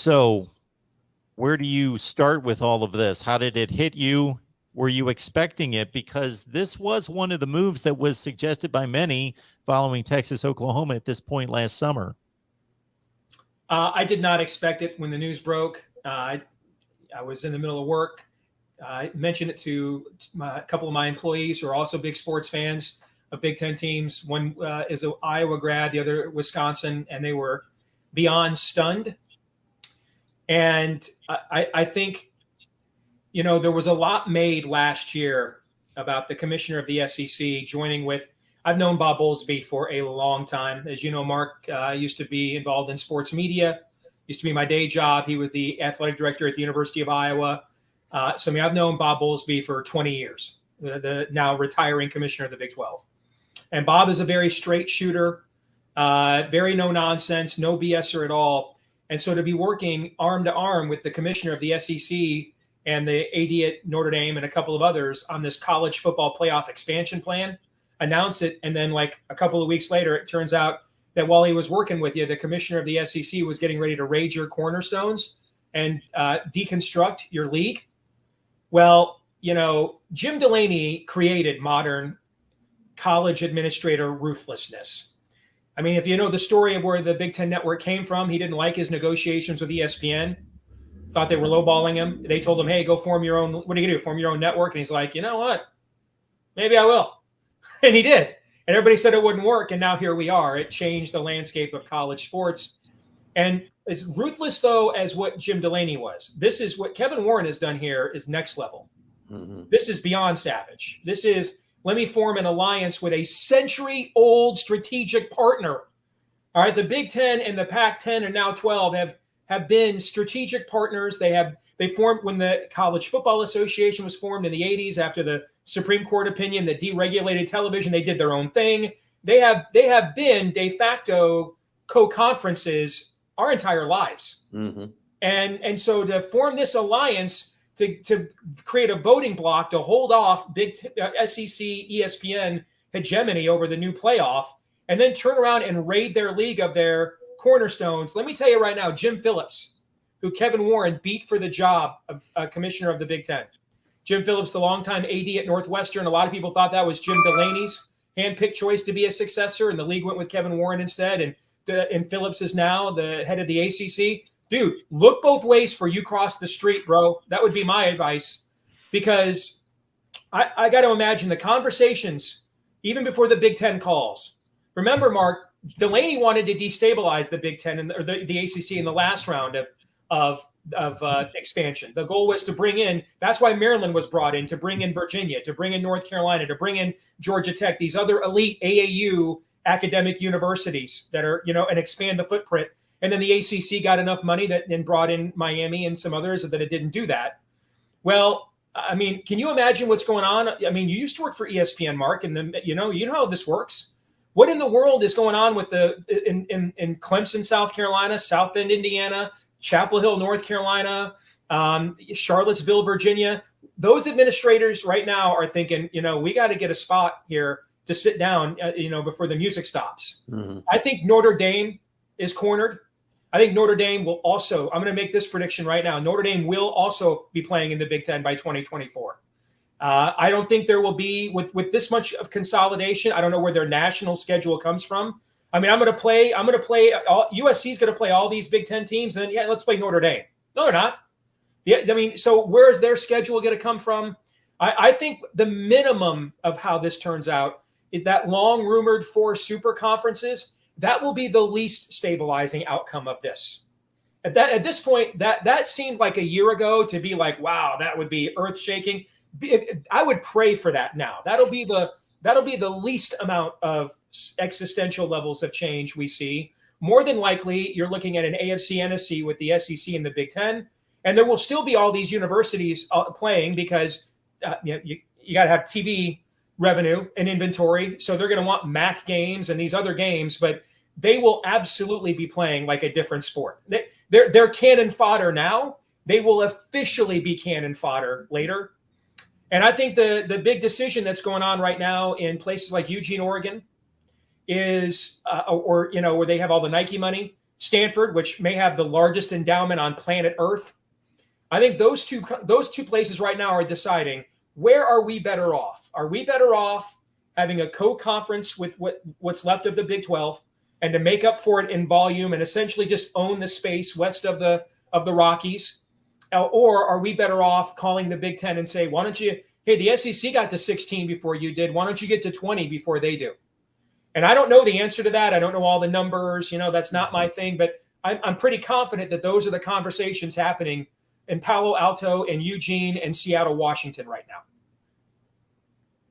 So where do you start with all of this? How did it hit you? Were you expecting it? Because this was one of the moves that was suggested by many following Texas, Oklahoma at this point last summer. I did not expect it when the news broke. I was in the middle of work. I mentioned it to a couple of my employees who are also big sports fans of Big Ten teams. One is an Iowa grad, the other Wisconsin, and they were beyond stunned. And I think, there was a lot made last year about the commissioner of the SEC joining with. I've known Bob Bowlesby for a long time. As you know, Mark used to be involved in sports media, used to be my day job. He was the athletic director at the University of Iowa. I've known Bob Bowlesby for 20 years, the now retiring commissioner of the Big 12. And Bob is a very straight shooter, very no nonsense, no BSer at all. And so to be working arm to arm with the commissioner of the SEC and the AD at Notre Dame and a couple of others on this college football playoff expansion plan, announce it, and then like a couple of weeks later, it turns out that while he was working with you, the commissioner of the SEC was getting ready to raid your cornerstones and deconstruct your league. Well, Jim Delaney created modern college administrator ruthlessness. I mean, if you know the story of where the Big Ten Network came from, he didn't like his negotiations with ESPN, thought they were lowballing him. They told him, hey, go form your own, what are you going to do, form your own network? And he's like, you know what? Maybe I will. And he did. And everybody said it wouldn't work. And now here we are. It changed the landscape of college sports. And as ruthless, though, as what Jim Delaney was, this is what Kevin Warren has done here is next level. Mm-hmm. This is beyond savage. This is, let me form an alliance with a century-old strategic partner. All right, the Big Ten and the Pac-10 and now 12 have been strategic partners. They formed when the College Football Association was formed in the 80s after the Supreme Court opinion that deregulated television. They did their own thing. They have been de facto co-conferences our entire lives. Mm-hmm. And so to form this alliance to create a voting block to hold off SEC, ESPN hegemony over the new playoff, and then turn around and raid their league of their cornerstones. Let me tell you right now, Jim Phillips, who Kevin Warren beat for the job of commissioner of the Big Ten. Jim Phillips, the longtime AD at Northwestern. A lot of people thought that was Jim Delaney's handpicked choice to be a successor, and the league went with Kevin Warren instead. And Phillips is now the head of the ACC. Dude, look both ways for you cross the street, bro. That would be my advice, because I got to imagine the conversations even before the Big Ten calls. Remember, Mark, Delaney wanted to destabilize the Big Ten or the ACC in the last round of expansion. The goal was to bring in, that's why Maryland was brought in, to bring in Virginia, to bring in North Carolina, to bring in Georgia Tech, these other elite AAU academic universities that are, and expand the footprint. And then the ACC got enough money and brought in Miami and some others that it didn't do that. Well, I mean, can you imagine what's going on? I mean, you used to work for ESPN, Mark, and you know how this works. What in the world is going on with in Clemson, South Carolina, South Bend, Indiana, Chapel Hill, North Carolina, Charlottesville, Virginia? Those administrators right now are thinking, we got to get a spot here to sit down, before the music stops. Mm-hmm. I think Notre Dame is cornered. I think Notre Dame will also, I'm going to make this prediction right now, Notre Dame will also be playing in the Big Ten by 2024. I don't think there will be, with this much of consolidation, I don't know where their national schedule comes from. I mean, USC is going to play all these Big Ten teams, and then, let's play Notre Dame. No, they're not. Yeah, I mean, so where is their schedule going to come from? I think the minimum of how this turns out is that long rumored 4 super conferences. That will be the least stabilizing outcome of this. At this point, that seemed like a year ago to be like, wow, that would be earth shaking. I would pray for that now. That'll be the least amount of existential levels of change we see. More than likely, you're looking at an AFC NFC with the SEC and the Big Ten, and there will still be all these universities playing because you got to have TV revenue and inventory. So they're going to want MAC games and these other games, but they will absolutely be playing like a different sport. They're cannon fodder now. They will officially be cannon fodder later. And I think the big decision that's going on right now in places like Eugene, Oregon is, where they have all the Nike money, Stanford, which may have the largest endowment on planet Earth. I think those two places right now are deciding, where are we better off? Are we better off having a co-conference with what's left of the Big 12 and to make up for it in volume and essentially just own the space west of the Rockies? Or are we better off calling the Big 10 and say, why don't you, hey, the SEC got to 16 before you did. Why don't you get to 20 before they do? And I don't know the answer to that. I don't know all the numbers. That's not my thing. But I'm pretty confident that those are the conversations happening in Palo Alto and Eugene and Seattle, Washington right now.